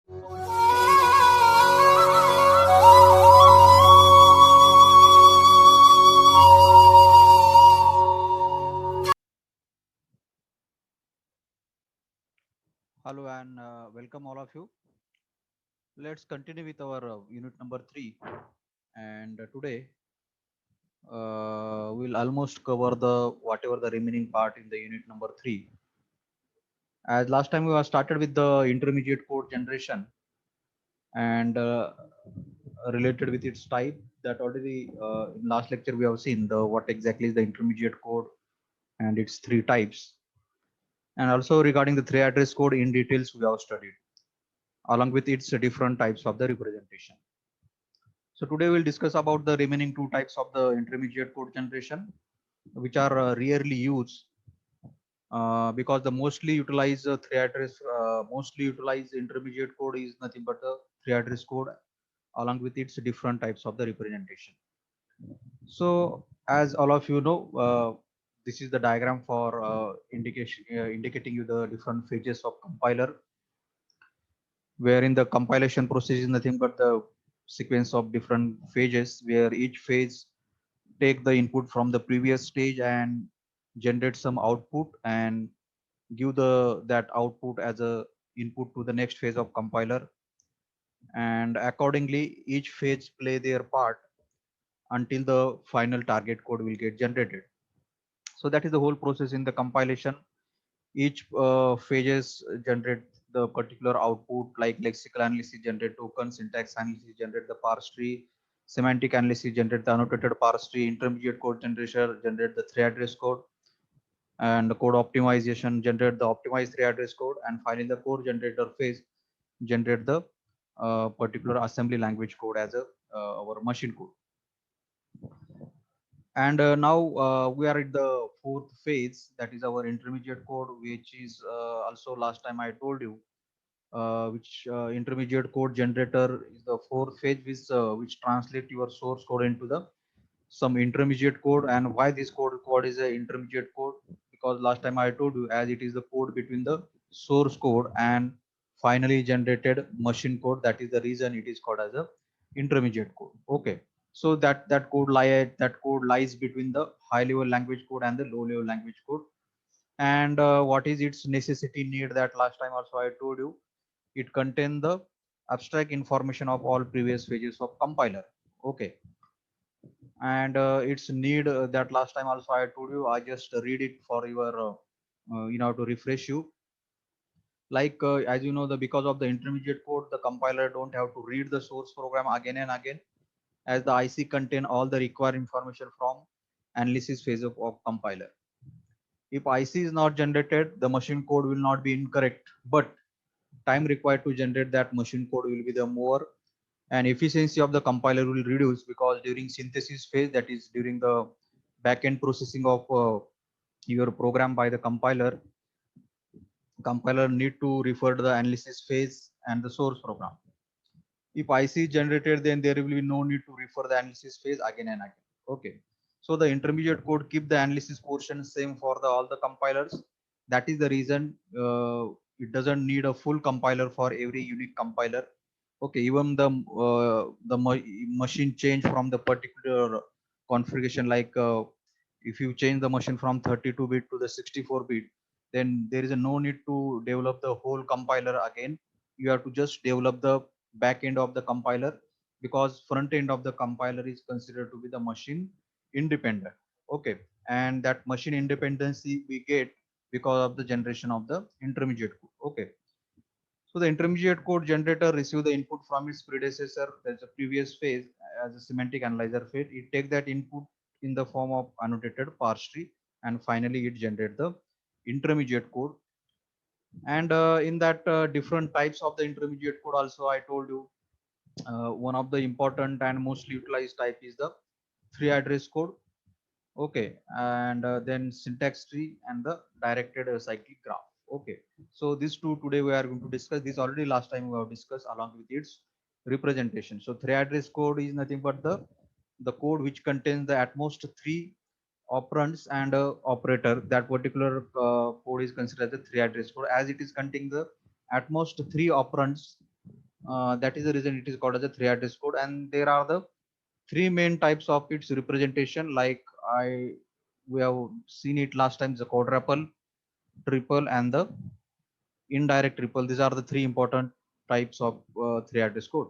Hello and welcome all of you. Let's continue with our unit number 3. And today we'll almost cover the whatever the remaining part in the unit number 3. As last time we have started with the intermediate code generation and related with its type, that already in last lecture we have seen the what exactly is the intermediate code and its three types. And also regarding the three address code in details we have studied along with its different types of the representation. So today we'll discuss about the remaining two types of the intermediate code generation, which are rarely used because the mostly utilized intermediate code is nothing but the three address code along with its different types of the representation. So as all of you know, this is the diagram for indicating you the different phases of compiler, wherein the compilation process is nothing but the sequence of different phases where each phase take the input from the previous stage and generate some output and give the that output as a input to the next phase of compiler, and accordingly each phase play their part until the final target code will get generated. So that is the whole process in the compilation. Each phases generate the particular output, like lexical analysis generate token, syntax analysis generate the parse tree, semantic analysis generate the annotated parse tree, intermediate code generation generate the three address code, and the code optimization generate the optimized three address code, and finally the code generator phase generate the particular assembly language code as a our machine code. And now we are at the fourth phase, that is our intermediate code, which is also last time I told you, which intermediate code generator is the fourth phase, which translate your source code into the some intermediate code. And why this code is a intermediate code? Because last time I told you, as it is the code between the source code and finally generated machine code, that is the reason it is called as a intermediate code. Okay, so that code lies between the high level language code and the low level language code. And what is its necessity need? That last time also I told you, it contains the abstract information of all previous phases of compiler. Okay, and its need, that last time also I told you, I just read it for your to refresh you. Like as you know, the because of the intermediate code, the compiler don't have to read the source program again and again, as the IC contain all the required information from analysis phase of compiler. If IC is not generated, the machine code will not be incorrect, but time required to generate that machine code will be the more, and efficiency of the compiler will reduce, because during synthesis phase, that is during the backend processing of your program by the compiler need to refer to the analysis phase and the source program. If IC is generated, then there will be no need to refer the analysis phase again and again. Okay, so the intermediate code keep the analysis portion same for the all the compilers. That is the reason it doesn't need a full compiler for every unique compiler. Okay, even machine change from the particular configuration, like if you change the machine from 32-bit to the 64-bit, then there is a no need to develop the whole compiler again. You have to just develop the back end of the compiler, because front end of the compiler is considered to be the machine independent. Okay, and that machine independency we get because of the generation of the intermediate code. Okay, so the intermediate code generator receive the input from its predecessor, that's the previous phase, as a semantic analyzer phase. It take that input in the form of annotated parse tree, and finally it generate the intermediate code. And in that different types of the intermediate code also I told you, one of the important and mostly utilized type is the three address code. Okay, and then syntax tree and the directed cyclic graph. Okay, so these two today we are going to discuss. This already last time we have discussed along with its representation. So three address code is nothing but the code which contains the at most three operands and operator. That particular code is considered as the three address code, as it is containing the at most three operands That is the reason it is called as a three address code. And there are the three main types of its representation. Like we have seen it last time: the quadruple, triple, and the indirect triple. These are the three important types of three address code.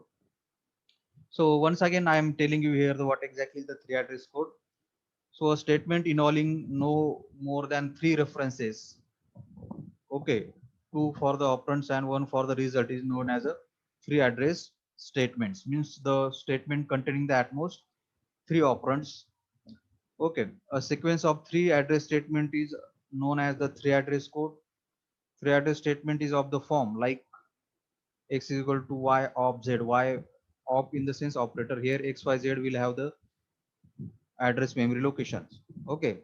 So once again, I am telling you here what exactly is the three address code. So a statement involving no more than three references, okay, two for the operands and one for the result, is known as a three address statements. Means the statement containing the at most three operands. Okay, a sequence of three address statement is known as the three address code. Three address statement is of the form like x is equal to y of z. Y of in the sense operator here, x y z will have the address memory locations. Okay,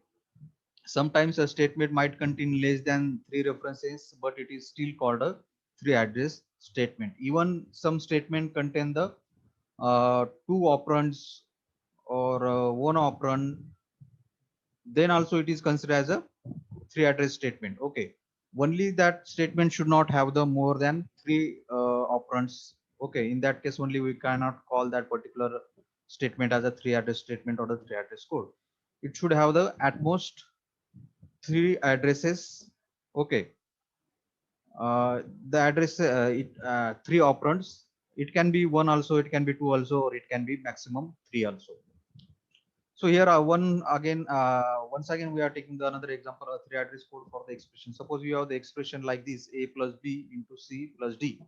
sometimes a statement might contain less than three references, but it is still called a three address statement. Even some statement contain the two operands or one operand, then also it is considered as a three address statement. Okay, only that statement should not have the more than three operands. Okay, in that case only we cannot call that particular statement as a three address statement or the three address code. It should have the at most three addresses. Okay, the address three operands. It can be one also, it can be two also, or it can be maximum three also. So here once again we are taking the another example of three address code for the expression. Suppose you have the expression like this: a plus b into c plus d.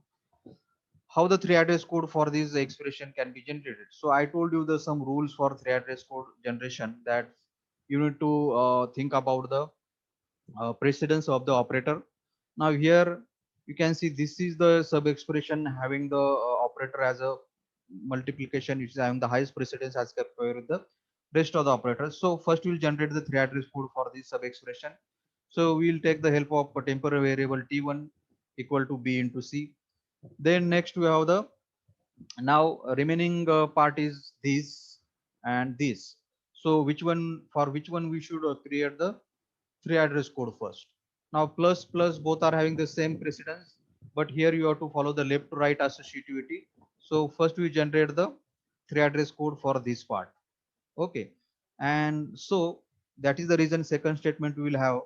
How the three address code for this expression can be generated? So I told you the some rules for three address code generation, that you need to think about the precedence of the operator. Now here you can see this is the sub expression having the operator as a multiplication, which is having the highest precedence as compared with the rest of the operators. So first we will generate the three address code for this sub expression. So we will take the help of a temporary variable t1 equal to b into c. Then next we have the now remaining part is this and this. So which one we should create the three address code first? Now plus plus both are having the same precedence, but here you have to follow the left to right associativity. So first we generate the three address code for this part. Okay, and so that is the reason second statement we will have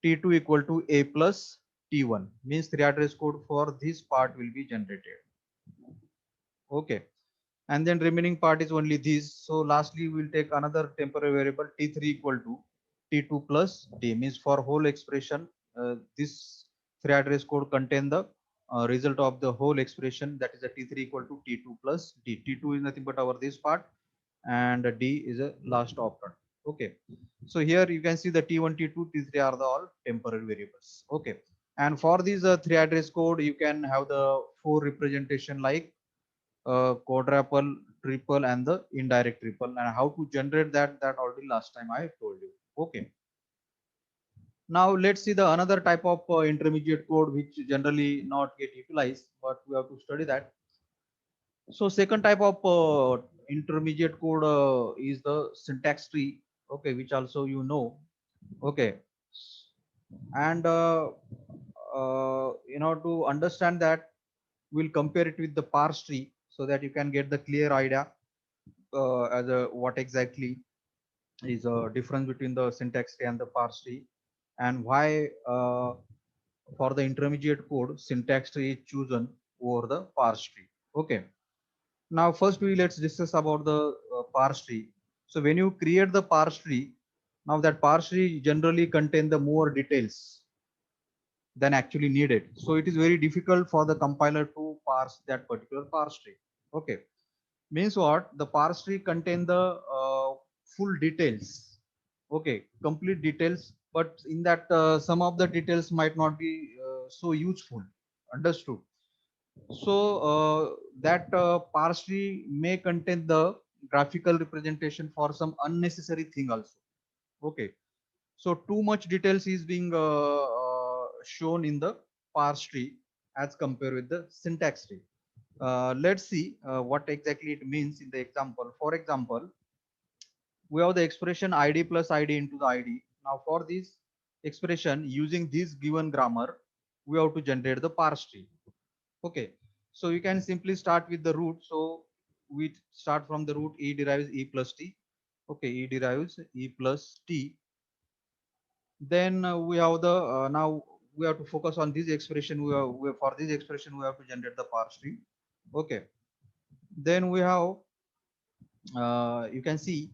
t2 equal to a plus t1, means three address code for this part will be generated. Okay, and then remaining part is only this. So lastly we'll take another temporary variable t3 equal to t2 plus d, means for whole expression this three address code contain the result of the whole expression, that is a t3 equal to t2 plus d. T2 is nothing but our this part, and d is a last operand. Okay, so here you can see the t1 t2 t3 are the all temporary variables. Okay, and for these three address code you can have the four representation like quadruple, triple, and the indirect triple. And how to generate that already last time I told you. Okay. Now let's see the another type of intermediate code which generally not get utilized, but we have to study that. So second type of intermediate code is the syntax tree. Okay, which also you know. Okay, and in order to understand that, we'll compare it with the parse tree so that you can get the clear idea as a what exactly is a difference between the syntax tree and the parse tree, and why for the intermediate code syntax tree is chosen over the parse tree. Okay, now first we let's discuss about the parse tree. So when you create the parse tree, now that parse tree generally contain the more details than actually needed, so it is very difficult for the compiler to parse that particular parse tree. Okay, means what? The parse tree contain the full details. Okay, complete details, but in that some of the details might not be so useful. Understood? So that parse tree may contain the graphical representation for some unnecessary thing also. Okay, so too much details is being shown in the parse tree as compared with the syntax tree. Let's see what exactly it means in the example. For example, we have the expression id plus id into the id. Now for this expression using this given grammar, we have to generate the parse tree. Okay. So you can simply start with the root. So we start from the root. E derives E plus T. Okay, E derives E plus T. Then we have the now we have to focus on this expression. For this expression we have to generate the parse tree. Okay. Then we have you can see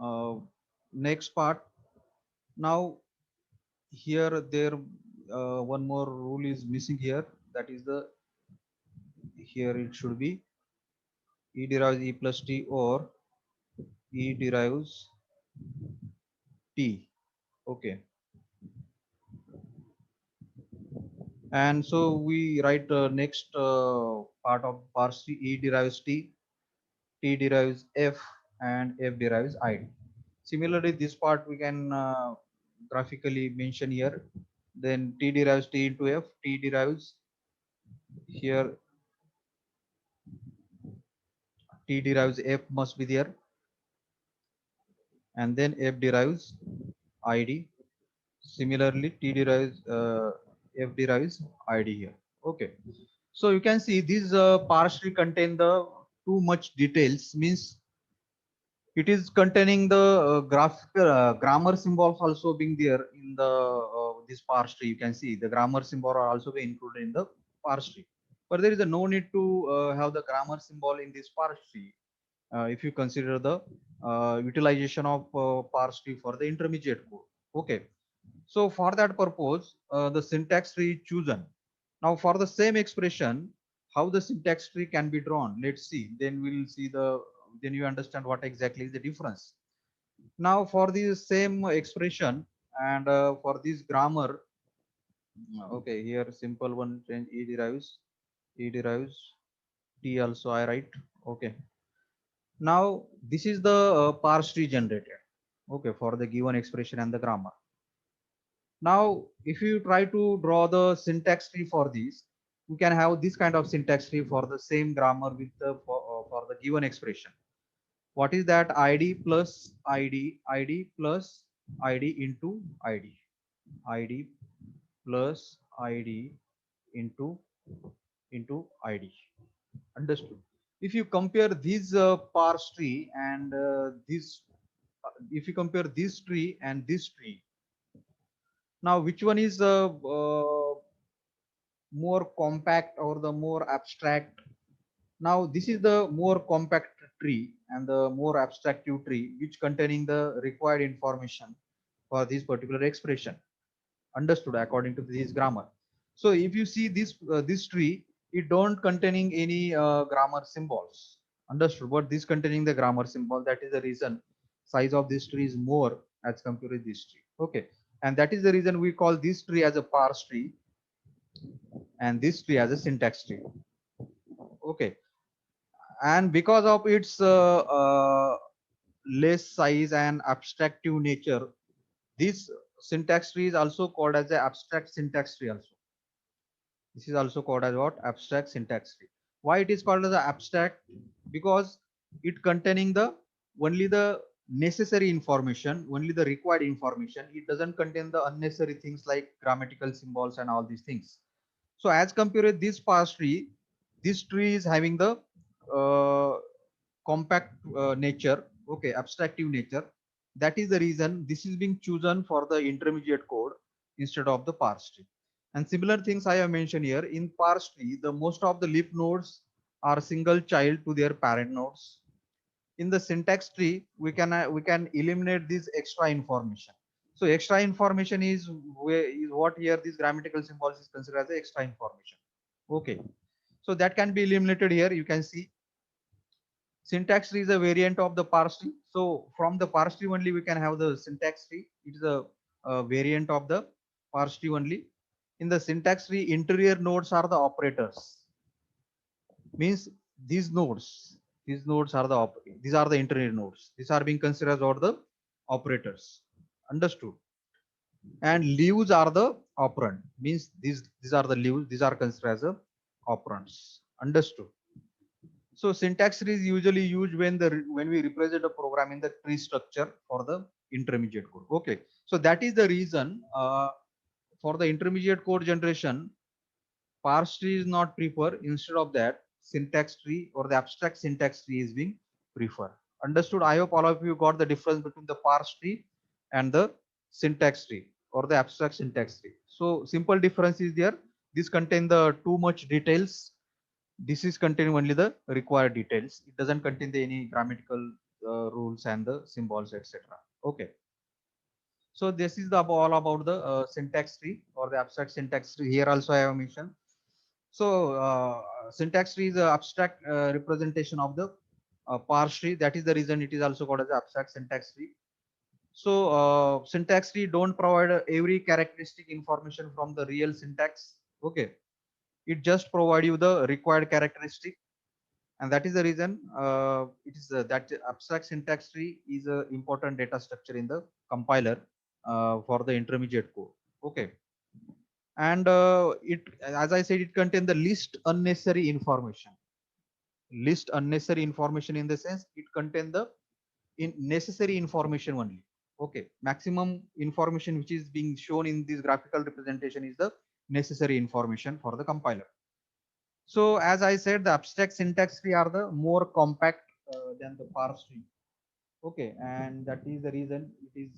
uh, next part. Now here there one more rule is missing here. That is the here it should be E derives E plus T or E derives T. Okay. And so we write next part of parse tree. E derives T, T derives F, and F derives ID. Similarly, this part we can graphically mention here. Then T derives T into F, T derives here, T derives F must be there, and then F derives ID. Similarly, T derives F derives ID here. Okay. So you can see these parse tree contain the too much details, means it is containing the graphical grammar symbols also being there in the this parse tree. You can see the grammar symbol are also being included in the parse tree, but there is a no need to have the grammar symbol in this parse tree if you consider the utilization of parse tree for the intermediate code. Okay, so for that purpose the syntax tree is chosen. Now for the same expression, how the syntax tree can be drawn, let's see, then we'll see the then you understand what exactly is the difference. Now for the same expression and for this grammar, okay, here simple one change. E derives T also I write. Okay, now this is the parse tree generated, okay, for the given expression and the grammar. Now if you try to draw the syntax tree for this, you can have this kind of syntax tree for the same grammar with the for the given expression. What is that? ID plus ID, ID plus ID into ID, ID plus ID into ID. Understood? If you compare this parse tree and this, if you compare this tree and this tree, now which one is more compact or the more abstract? Now this is the more compact tree and the more abstractive tree which containing the required information for this particular expression. Understood? According to this grammar. So if you see this tree, it don't containing any grammar symbols. Understood? But this containing the grammar symbol, that is the reason size of this tree is more as compared to this tree. Okay, and that is the reason we call this tree as a parse tree and this tree as a syntax tree. Okay, and because of its less size and abstractive nature, this syntax tree is also called as the abstract syntax tree also. This is also called as what? Abstract syntax tree. Why it is called as the abstract? Because it containing the only the necessary information, only the required information. It doesn't contain the unnecessary things like grammatical symbols and all these things. So as compared with this parse tree, this tree is having the uh, compact nature, okay, abstractive nature. That is the reason this is being chosen for the intermediate code instead of the parse tree. And similar things I have mentioned here in parse tree, the most of the leaf nodes are single child to their parent nodes. In the syntax tree, we can eliminate this extra information. So extra information is what here this grammatical symbols is considered as extra information. Okay, so that can be eliminated here. You can see syntax tree is a variant of the parse tree. So from the parse tree only we can have the syntax tree. It is a variant of the parse tree only. In the syntax tree, interior nodes are the operators. Means these nodes are these are the interior nodes. These are being considered as all the operators. Understood? And leaves are the operand. Means these are the leaves. These are considered as the operands. Understood? So syntax tree is usually used when we represent a program in the tree structure for the intermediate code. Okay, so that is the reason for the intermediate code generation. parse tree is not preferred. Instead of that, syntax tree or the abstract syntax tree is being preferred. Understood? I hope all of you got the difference between the parse tree and the syntax tree or the abstract syntax tree. So simple difference is there. This contain the too much details. This is containing only the required details. It doesn't contain any grammatical rules and the symbols, etc. Okay. So this is the all about the syntax tree or the abstract syntax tree. Here also I have mentioned. So syntax tree is the abstract representation of the parse tree. That is the reason it is also called as abstract syntax tree. So syntax tree don't provide every characteristic information from the real syntax. Okay, it just provide you the required characteristic, and that is the reason it is that abstract syntax tree is a important data structure in the compiler for the intermediate code. Okay, and it, as I said, it contains the least unnecessary information. List unnecessary information in the sense it contains the necessary information only. Okay, maximum information which is being shown in this graphical representation is the necessary information for the compiler. So as I said, the abstract syntax tree are the more compact than the parse tree. Okay, and that is the reason it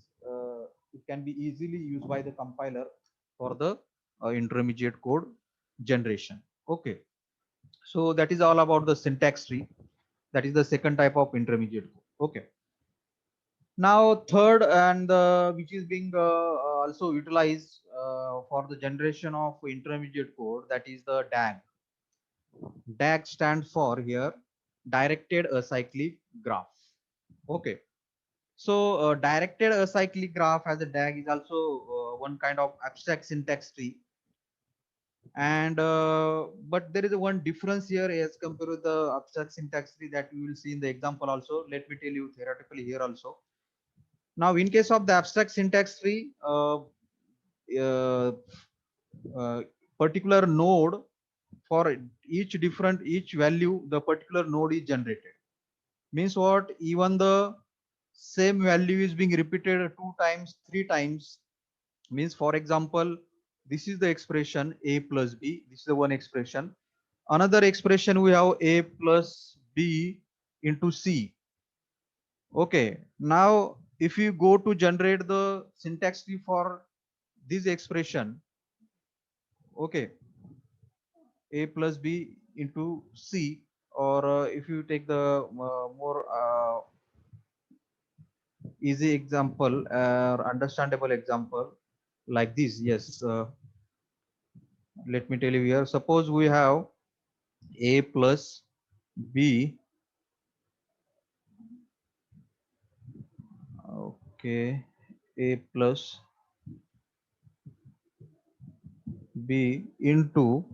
can be easily used by the compiler for the intermediate code generation. Okay, so that is all about the syntax tree. That is the second type of intermediate code. Okay. Now third, and which is being also utilized for the generation of intermediate code, that is the DAG. DAG stands for here directed acyclic graph. Okay. So directed acyclic graph as a DAG is also one kind of abstract syntax tree. And but there is a one difference here as compared to the abstract syntax tree that you will see in the example also. Let me tell you theoretically here also. Now, in case of the abstract syntax tree, uh, particular node for each value, the particular node is generated. Means what? Even the same value is being repeated 2 times, 3 times. Means, for example, this is the expression a plus b. This is the one expression. Another expression we have a plus b into c. Okay. Now, if you go to generate the syntax tree for this expression, okay, a plus b into c, or if you take the more easy example or understandable example like this, yes, let me tell you here. Suppose we have a plus b, okay, a plus b into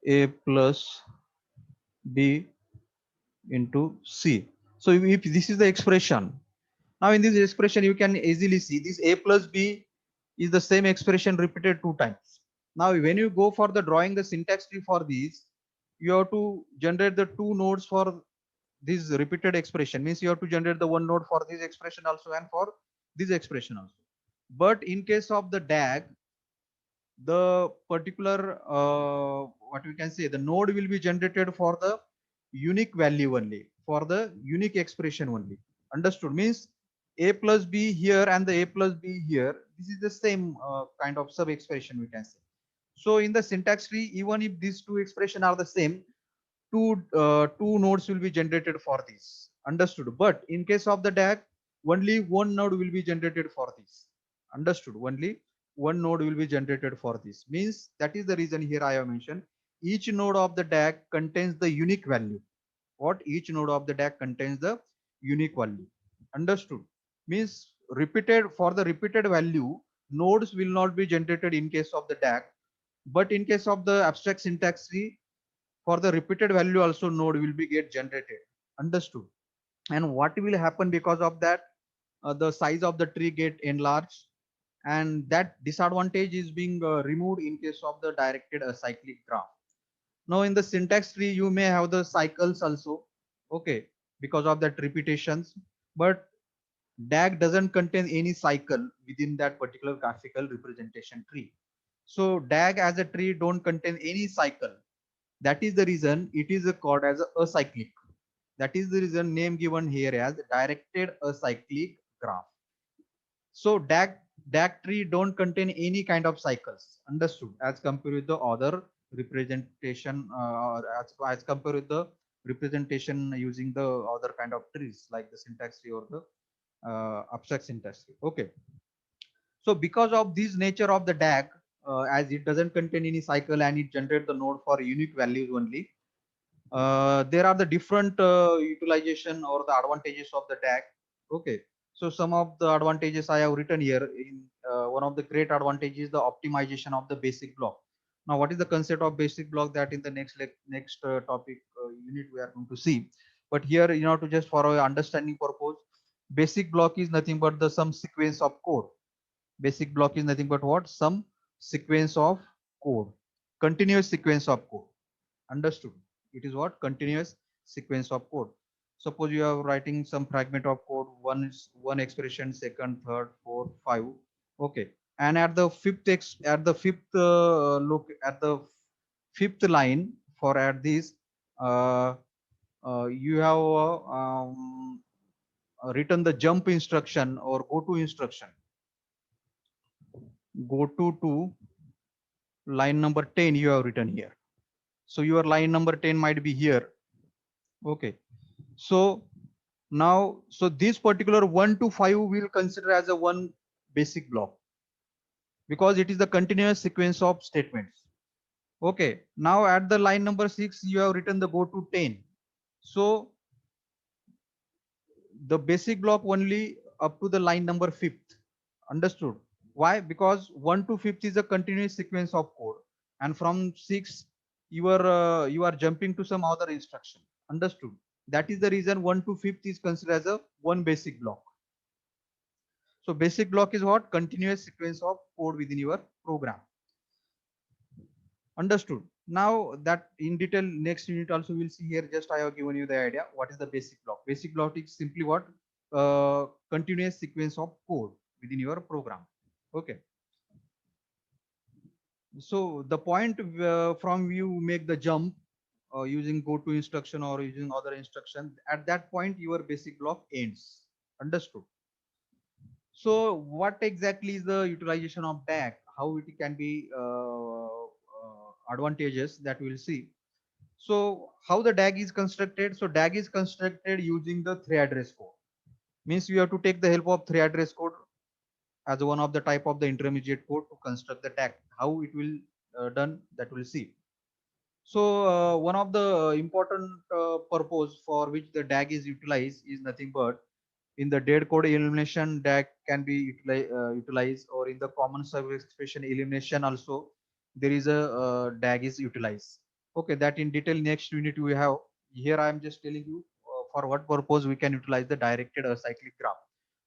a plus b into c. So if this is the expression, now in this expression you can easily see this a plus b is the same expression repeated 2 times. Now when you go for the drawing the syntax tree for these, you have to generate the two nodes for this repeated expression. Means you have to generate the one node for this expression also and for this expression also. But in case of the DAG, the particular what we can say, the node will be generated for the unique value only, for the unique expression only. Understood? Means a plus b here and the a plus b here, this is the same kind of sub expression we can say. So in the syntax tree, even if these two expression are the same, two nodes will be generated for this. Understood? But in case of the DAG, only one node will be generated for this. Understood? Only one node will be generated for this. Means that is the reason here I have mentioned each node of the DAG contains the unique value. What? Each node of the DAG contains the unique value. Understood? Means repeated, for the repeated value, nodes will not be generated in case of the DAG, but in case of the abstract syntax tree, for the repeated value also node will be get generated. Understood? And what will happen because of that? The size of the tree get enlarged, and that disadvantage is being removed in case of the directed acyclic graph. Now in the syntax tree you may have the cycles also, okay, because of that repetitions, but DAG doesn't contain any cycle within that particular graphical representation tree. So DAG as a tree don't contain any cycle. That is the reason it is called as a acyclic. That is the reason name given here as directed acyclic graph. So DAG tree don't contain any kind of cycles. Understood? As compared with the other representation, as compared with the representation using the other kind of trees like the syntax tree or the abstract syntax tree. Okay. So because of this nature of the DAG, as it doesn't contain any cycle and it generates the node for unique values only, there are the different utilization or the advantages of the DAG. Okay. So some of the advantages I have written here. In one of the great advantages is the optimization of the basic block. Now, what is the concept of basic block? That in the next topic unit we are going to see. But here, to just for our understanding purpose, basic block is nothing but the some sequence of code. Basic block is nothing but what? Some sequence of code, continuous sequence of code. Understood? It is what? Continuous sequence of code. Suppose you are writing some fragment of code, one expression, second, third, fourth, five. Okay. And at the fifth line for at this, you have written the jump instruction or go to instruction. Go to line number 10 you have written here. So your line number 10 might be here. Okay. So now, so this particular 1 to 5 will consider as a one basic block because it is the continuous sequence of statements. Okay. Now at the line number 6, you have written the go to 10. So the basic block only up to the line number 5th. Understood? Why? Because 1 to 5th is a continuous sequence of code, and from 6 you are jumping to some other instruction. Understood? That is the reason 1 to 5th is considered as a one basic block. So basic block is what? Continuous sequence of code within your program. Understood? Now that in detail next unit also we'll see here. Just I have given you the idea what is the basic block. Basic block is simply what? Continuous sequence of code within your program. Okay. So the point from you make the jump using go to instruction or using other instruction, at that point your basic block ends. Understood? So what exactly is the utilization of DAG? How it can be advantageous, that we'll see. So how the DAG is constructed? So DAG is constructed using the three address code. Means you have to take the help of three address code as one of the type of the intermediate code to construct the DAG. How it will done, that we'll see. So one of the important purpose for which the DAG is utilized is nothing but in the dead code elimination. DAG can be utilized, or in the common service expression elimination also there is a DAG is utilized. Okay, that in detail next unit we have. Here I am just telling you for what purpose we can utilize the directed acyclic graph.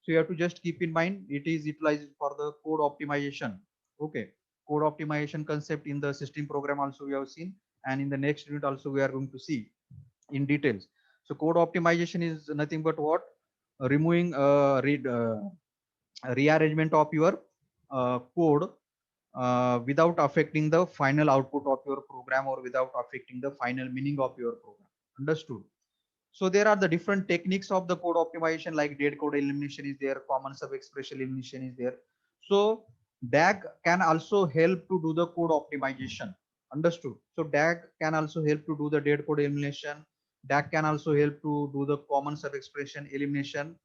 So you have to just keep in mind it is utilized for the code optimization. Okay, code optimization concept in the system program also we have seen, and in the next unit also we are going to see in details. So code optimization is nothing but what? Removing rearrangement of your code without affecting the final output of your program or without affecting the final meaning of your program. Understood? So there are the different techniques of the code optimization, like dead code elimination is there, common sub expression elimination is there. So DAG can also help to do the code optimization. Understood? So DAG can also help to do the dead code elimination. DAG can also help to do the common sub expression elimination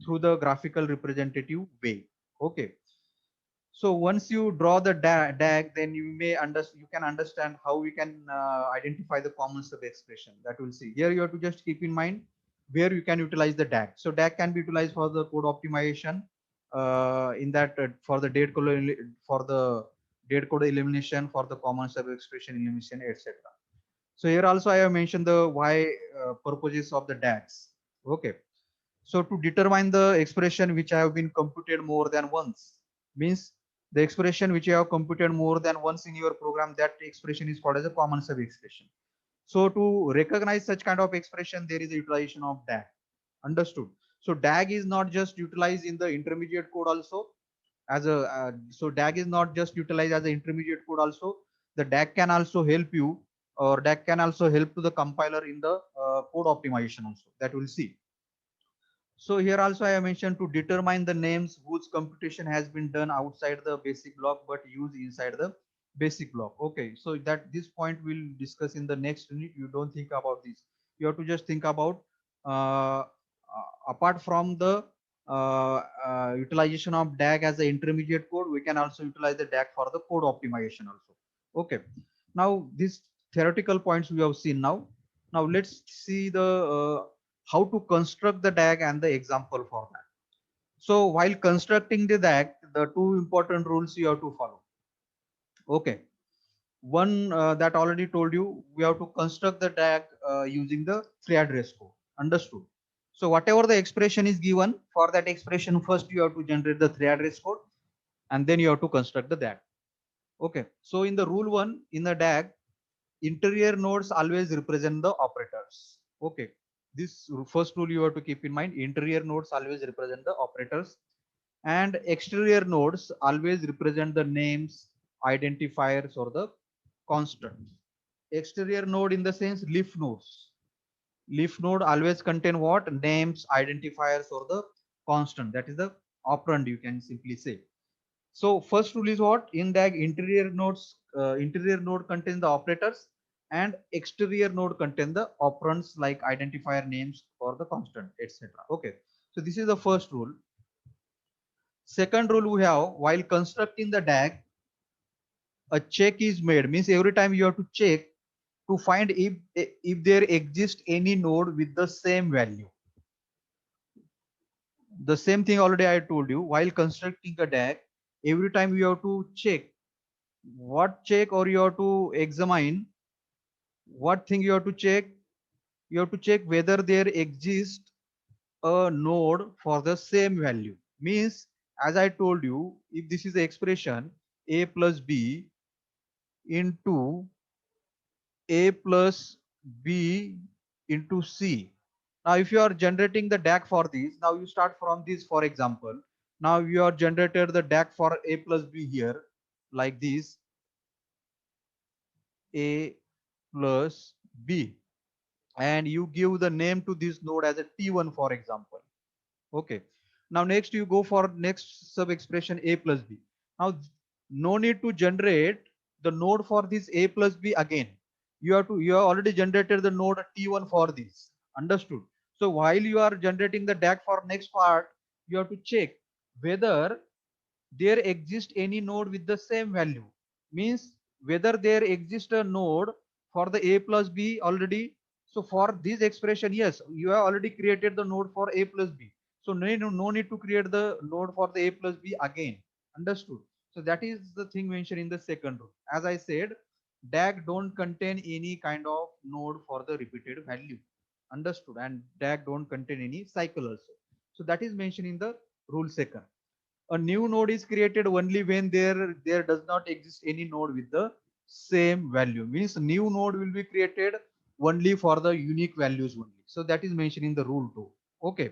through the graphical representative way. Okay. So once you draw the DAG, then you can understand how we can identify the common sub expression, that we'll see. Here you have to just keep in mind where you can utilize the DAG. So DAG can be utilized for the code optimization, in that for the dead code elimination, for the common sub expression elimination, etc. So here also I have mentioned the why purposes of the DAGs. Okay. So to determine the expression which have been computed more than once, means the expression which you have computed more than once in your program, that expression is called as a common sub expression. So to recognize such kind of expression, there is a utilization of DAG. Understood? So DAG is not just utilized in the intermediate code also, as a so DAG is not just utilized as an intermediate code also. The DAG can also help you, or DAG can also help to the compiler in the code optimization also, that we'll see. So here also I have mentioned to determine the names whose computation has been done outside the basic block but used inside the basic block. Okay, so that this point we'll discuss in the next unit. You don't think about this. You have to just think about apart from the utilization of DAG as the intermediate code, we can also utilize the DAG for the code optimization also. Okay. Now these theoretical points we have seen now. Now let's see the how to construct the DAG and the example for that. So while constructing the DAG, the two important rules you have to follow. Okay. One that already told you, we have to construct the DAG using the three address code. Understood? So whatever the expression is given, for that expression first you have to generate the three address code, and then you have to construct the DAG. Okay. So in the rule one, in the DAG, interior nodes always represent the operators. Okay, this first rule you have to keep in mind. Interior nodes always represent the operators, and exterior nodes always represent the names, identifiers, or the constants. Exterior node in the sense leaf nodes. Leaf node always contain what? Names, identifiers, or the constant. That is the operand, you can simply say. So first rule is what? In DAG, interior node contains the operators, and exterior node contain the operands like identifier names or the constant, etc. Okay. So this is the first rule. Second rule we have, while constructing the DAG, a check is made. Means every time you have to check to find if there exists any node with the same value. The same thing already I told you. While constructing a DAG, every time you have to check what check, or you have to examine what thing you have to check. You have to check whether there exists a node for the same value. Means, as I told you, if this is the expression a plus b into a plus b into c. Now if you are generating the DAG for this, now you start from this. For example, now you are generated the DAG for a plus b here, like this, a plus b, and you give the name to this node as a t1, for example. Okay. Now next you go for next sub expression a plus b. Now no need to generate the node for this a plus b again. You have already generated the node t1 for this. Understood? So while you are generating the DAG for next part, you have to check whether there exists any node with the same value. Means whether there exists a node for the a plus b already. So for this expression, yes, you have already created the node for a plus b. So no need to create the node for the a plus b again. Understood? So that is the thing mentioned in the second rule. As I said, DAG don't contain any kind of node for the repeated value. Understood? And DAG don't contain any cycle also. So that is mentioned in the rule second. A new node is created only when there does not exist any node with the same value. Means new node will be created only for the unique values only. So that is mentioned in the rule 2. Okay.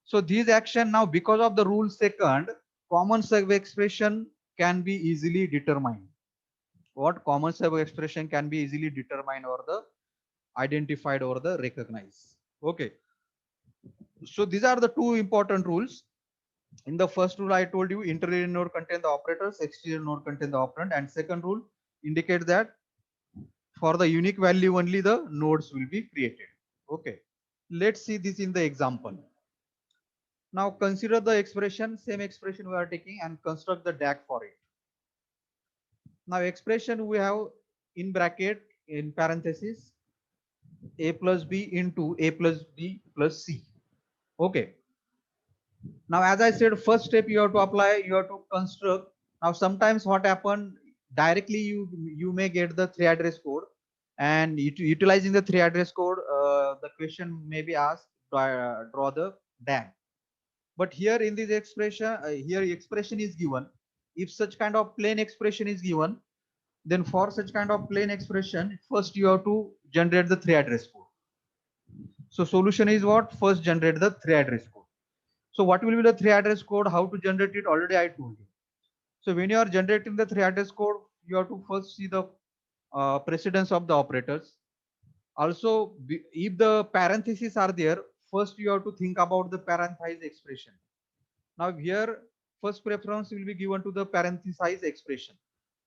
So these action, now because of the rule second, common sub expression can be easily determined. What common sub expression can be easily determined or the identified or the recognized. Okay. So these are the two important rules. In the first rule, I told you interior node contain the operators, exterior node contain the operand, and second rule indicates that for the unique value only the nodes will be created. Okay, let's see this in the example. Now consider the expression, same expression we are taking, and construct the DAG for it. Now expression we have in bracket, in parenthesis, a plus b into a plus b plus c. Okay. Now, as I said, first step you have to apply, you have to construct. Now, sometimes what happen, directly you may get the three address code, and utilizing the three address code, the question may be asked, draw the DAG. But here in this expression, here expression is given. If such kind of plain expression is given, then for such kind of plain expression, first you have to generate the three address code. So solution is what? First generate the three address code. So what will be the three address code? How to generate it? Already I told you. So when you are generating the 3 address code, you have to first see the precedence of the operators. Also, if the parentheses are there, first you have to think about the parenthesized expression. Now here, first preference will be given to the parenthesized expression.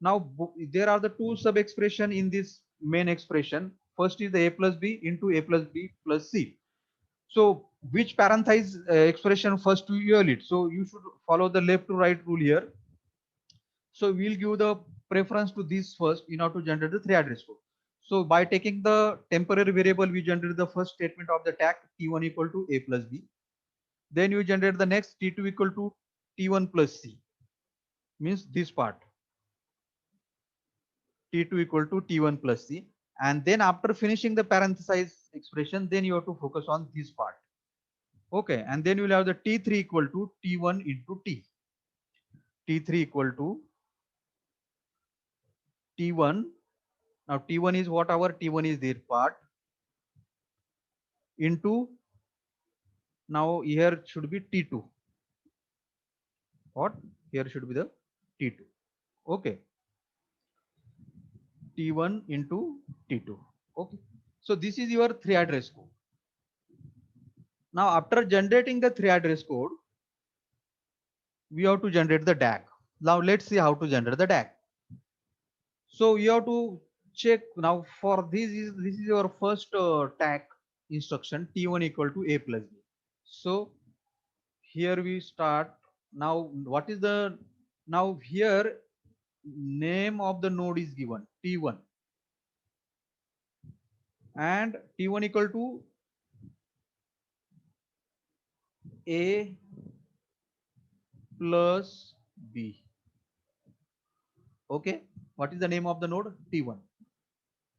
Now there are the two sub expression in this main expression. First is the a plus b into a plus b plus c. So which parenthesized expression first you will it? So you should follow the left to right rule here. So we'll give the preference to this first in order to generate the 3 address code. So by taking the temporary variable, we generate the first statement of the tag t1 equal to a plus b. Then you generate the next t2 equal to t1 plus c, means this part, t2 equal to t1 plus c. And then after finishing the parenthesized expression, then you have to focus on this part. Okay, and then you will have the t3 equal to t1 into t. t3 equal to t1. Now t1 is whatever, t1 is their part, into, now here should be t2. What? Here should be the t2. Okay, t1 into t2. Okay, so this is your 3 address code. Now after generating the 3 address code, we have to generate the DAG. Now let's see how to generate the DAG. So you have to check now for this is your first tag instruction t1 equal to a plus b. So here we start. Now what is the, now here name of the node is given t1, and t1 equal to a plus b. Okay, what is the name of the node? T1.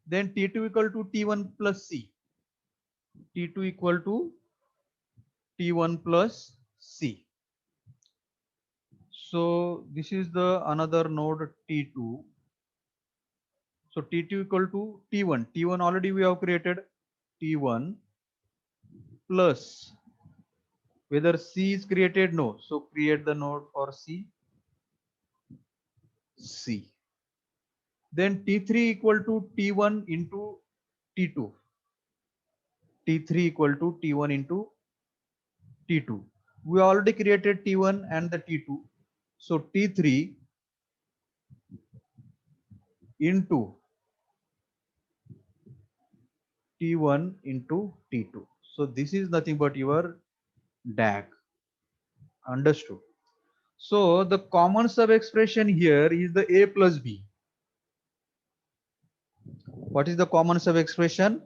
Then T2 equal to T1 plus C. T2 equal to T1 plus C. So this is the another node T2. So T2 equal to T1. T1 already we have created, T1 plus, whether C is created, no. So create the node for C. C. Then T3 equal to T1 into T2. T3 equal to T1 into T2. We already created T1 and the T2. So T3 into T1 into T2. So this is nothing but your DAG. Understood? So the common sub expression here is the A plus B. What is the common sub expression?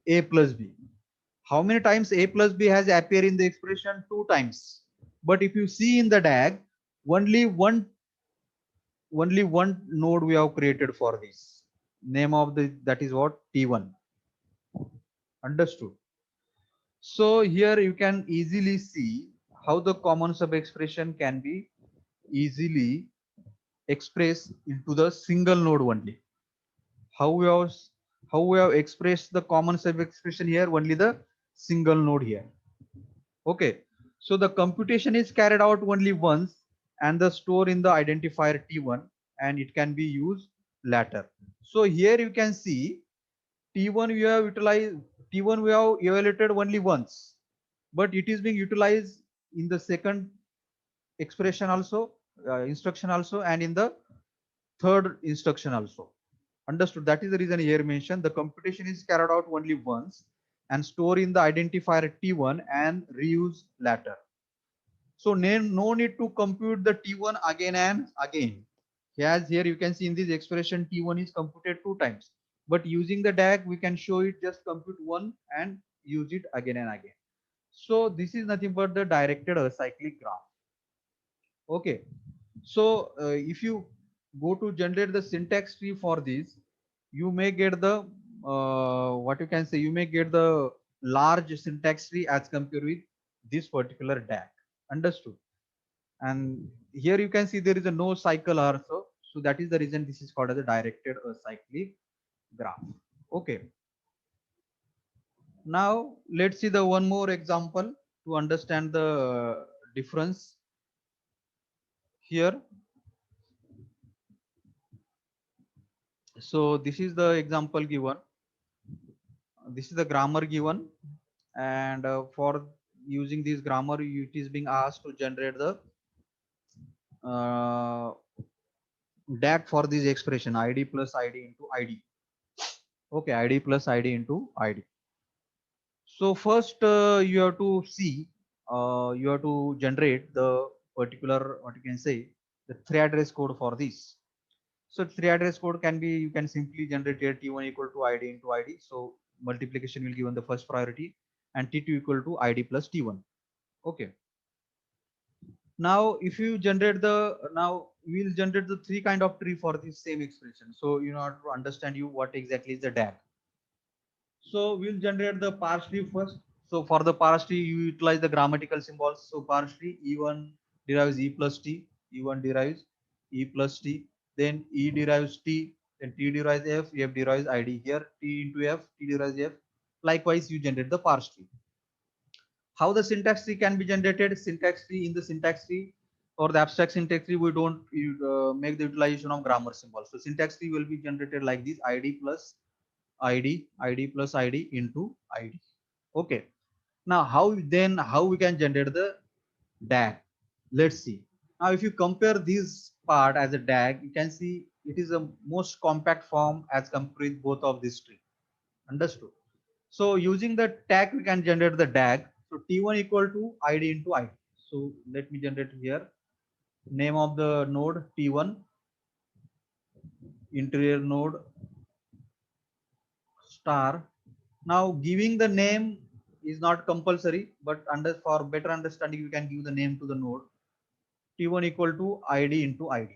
A plus B. How many times A plus B has appeared in the expression? 2 times. But if you see in the DAG, only one node we have created for this. Name of the, that is what? T1. Understood? So here you can easily see how the common sub expression can be easily expressed into the single node only. How we have expressed the common sub expression here, only the single node here. Okay, so the computation is carried out only once and the store in the identifier T1, and it can be used later. So here you can see T1 we have utilized, T1 we have evaluated only once, but it is being utilized in the second expression also, instruction also, and in the third instruction also. Understood? That is the reason here mentioned the computation is carried out only once and store in the identifier T1 and reuse later. So no need to compute the T1 again and again. As here you can see in this expression T1 is computed 2 times, but using the DAG we can show it just compute one and use it again and again. So this is nothing but the directed acyclic graph. Okay, so if you go to generate the syntax tree for this, you may get the what you can say, you may get the large syntax tree as compared with this particular DAG. Understood? And here you can see there is a no cycle also, so that is the reason this is called as a directed acyclic graph. Okay, now let's see the one more example to understand the difference here. So this is the example given. This is the grammar given, and for using this grammar, it is being asked to generate the uh, DAG for this expression ID plus ID into ID. Okay, ID plus ID into ID. So first you have to see, you have to generate the particular, what you can say, the three address code for this. So three address code can be, you can simply generate here T1 equal to ID into ID. So multiplication will given the first priority, and T2 equal to ID plus T1. Okay. Now if you generate the, now we'll generate the three kind of tree for this same expression. So you know to understand you what exactly is the DAG. So we'll generate the parse tree first. So for the parse tree, you utilize the grammatical symbols. So parse tree E1 derives E plus T, E1 derives E plus T, then E derives T, then T derives F derives ID. Here T into F, T derives F. Likewise, you generate the parse tree. How the syntax tree can be generated? Syntax tree, in the syntax tree or the abstract syntax tree, we don't make the utilization of grammar symbols. So syntax tree will be generated like this: ID plus ID, ID plus ID into ID. Okay. Now how we can generate the DAG? Let's see. Now if you compare this part as a DAG, you can see it is a most compact form as compared with both of these tree. Understood? So using the tag, we can generate the DAG. So T1 equal to ID into ID. So let me generate here. Name of the node T1, interior node star. Now giving the name is not compulsory, but under for better understanding, you can give the name to the node T1 equal to ID into ID.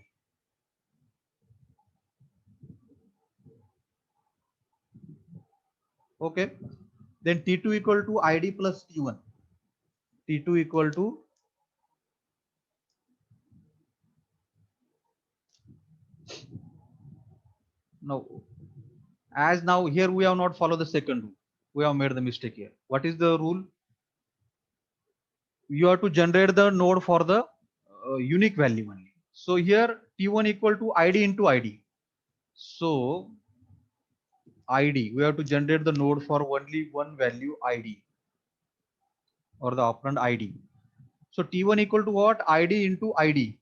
Okay. Then T2 equal to ID plus T1. T2 equal to, now as now here we have not followed the second rule. We have made the mistake here. What is the rule? You have to generate the node for the unique value only. So here T1 equal to ID into ID. So ID, we have to generate the node for only one value ID or the operand ID. So T1 equal to what? ID into ID.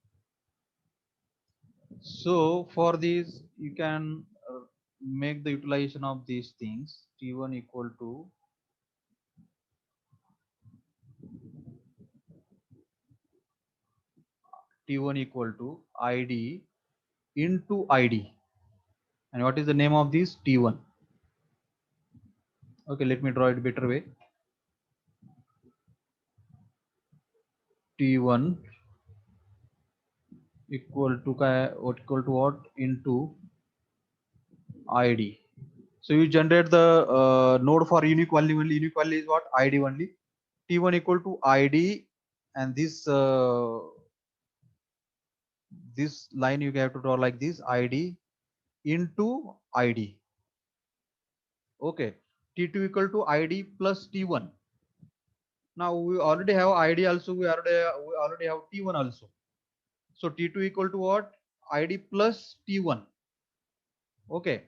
So for this, you can make the utilization of these things. T1 equal to T1 equal to ID into ID. And what is the name of this? T1. Okay, let me draw it better way. T1 equal to what into ID. So you generate the node for unique value only. Unique value is what? ID only. T1 equal to ID, and this line you have to draw like this: ID into ID. Okay. T2 equal to ID plus T1. Now we already have ID also. We already have T1 also. So T2 equal to what? ID plus T1. Okay.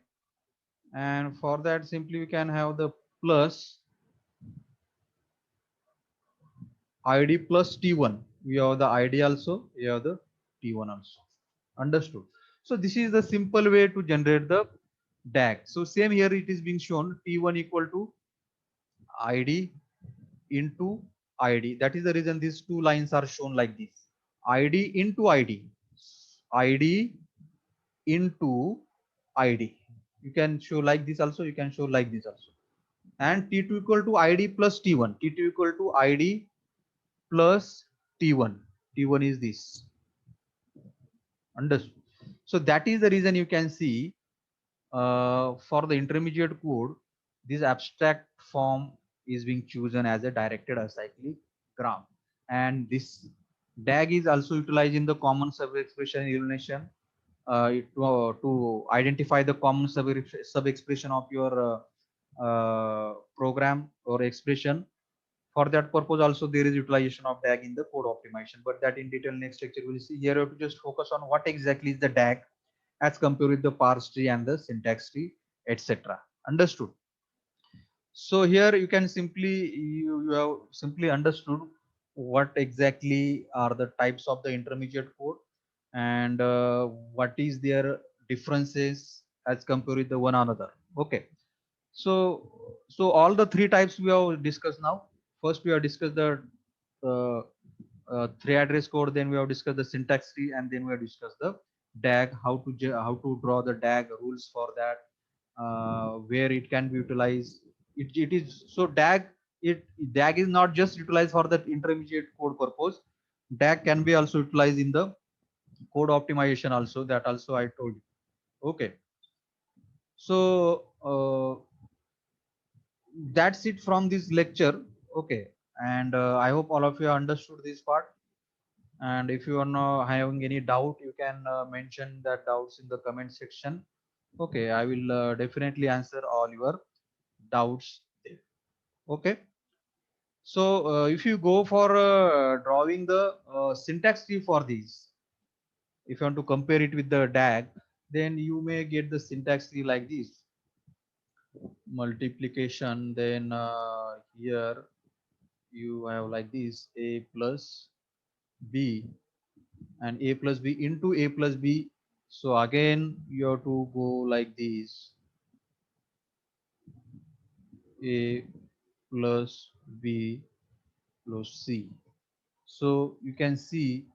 And for that, simply we can have the plus ID plus T1. We have the ID also, we have the T1 also. Understood? So this is the simple way to generate the DAG. So same here it is being shown T1 equal to ID into ID. That is the reason these two lines are shown like this. ID into ID. ID into ID. You can show like this also, you can show like this also. And T2 equal to ID plus T1. T2 equal to ID plus T1. T1 is this. Understood? So that is the reason you can see for the intermediate code, this abstract form is being chosen as a directed acyclic gram. And this DAG is also utilized in the common sub-expression elimination to identify the common sub-expression of your program or expression. For that purpose also there is utilization of DAG in the code optimization, but that in detail next lecture we'll see. Here you have to just focus on what exactly is the DAG, as compared with the parse tree and the syntax tree, etc. Understood? So here you can you have simply understood what exactly are the types of the intermediate code, and what is their differences as compared with the one another. Okay. So all the three types we have discussed now. First we have discussed the uh, three address code, then we have discussed the syntax tree, and then we have discussed the DAG, how to draw the DAG rules for that, where it can be utilized. It is so DAG is not just utilized for the intermediate code purpose. DAG can be also utilized in the code optimization also. That also I told you. Okay. So that's it from this lecture. Okay. And I hope all of you understood this part. And if you are not having any doubt, you can mention that doubts in the comment section. Okay, I will definitely answer all your doubts there. Okay. So if you go for drawing the syntax tree for these, if you want to compare it with the DAG, then you may get the syntax tree like this: multiplication, then here you have like this: a plus b, and a plus b into a plus b. So again you have to go like this: a plus b plus c. So you can see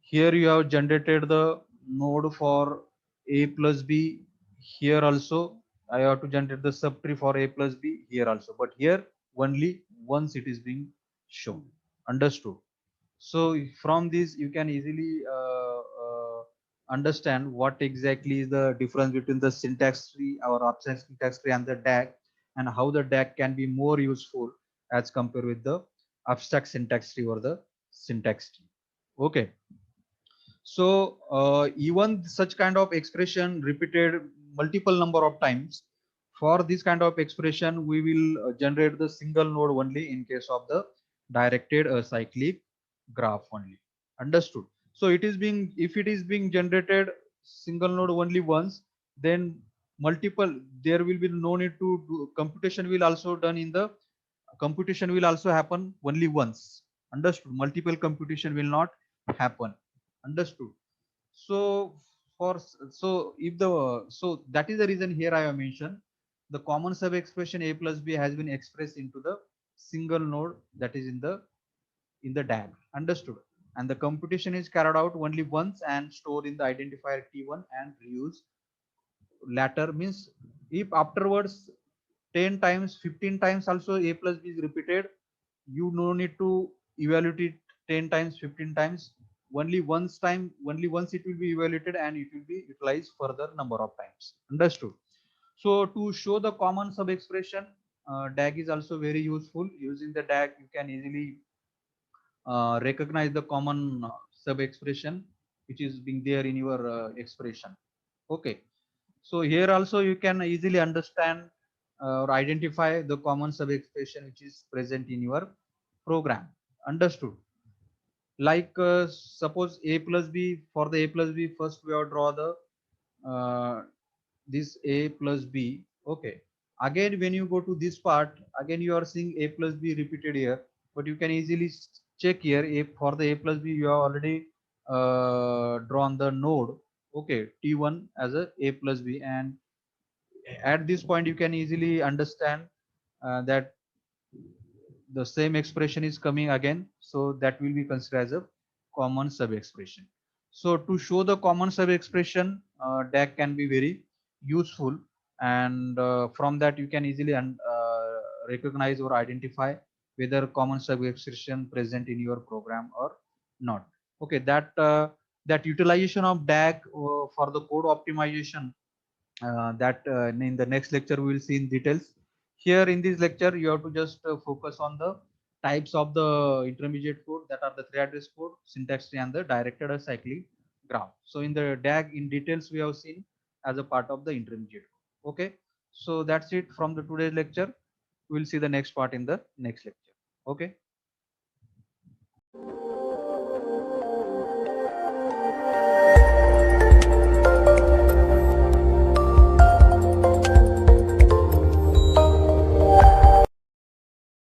here you have generated the node for a plus b. Here also I have to generate the subtree for a plus b here also, but here only once it is being shown. Understood? So from this you can easily understand what exactly is the difference between the syntax tree or abstract syntax tree and the DAG, and how the DAG can be more useful as compared with the abstract syntax tree or the syntax tree. Okay. So even such kind of expression repeated multiple number of times, for this kind of expression we will generate the single node only in case of the directed cyclic graph only. Understood? So it is being, if it is being generated single node only once, then multiple, there will be no need to do computation, will also done in the computation will also happen only once. Understood? Multiple computation will not happen. Understood? So so if the, so that is the reason here I have mentioned the common sub expression a plus b has been expressed into the single node, that is in the DAG. Understood? And the computation is carried out only once and stored in the identifier T1 and reused later. Means if afterwards 10 times 15 times also a plus b is repeated, you no need to evaluate it 10 times 15 times. Only once time, only once it will be evaluated and it will be utilized further number of times. Understood? So to show the common sub expression, DAG is also very useful. Using the DAG you can easily recognize the common sub expression which is being there in your expression. Okay. So here also you can easily understand or identify the common sub expression which is present in your program. Understood? Like suppose a plus b, for the a plus b first we have draw the uh, this a plus b. Okay. Again when you go to this part, again you are seeing a plus b repeated here, but you can easily check here, a for the a plus b you have already drawn the node, okay, t1 as a plus b, and at this point you can easily understand that the same expression is coming again, so that will be considered as a common sub expression. So to show the common sub expression, DAG can be very useful, and from that you can easily recognize or identify whether common sub expression present in your program or not. Okay, that utilization of DAG for the code optimization, that in the next lecture we will see in details. Here in this lecture you have to just focus on the types of the intermediate code, that are the three address code, syntax tree, and the directed or cyclic graph. So in the DAG in details we have seen as a part of the intermediate code. Okay, so that's it from the today's lecture. We will see the next part in the next lecture. Okay.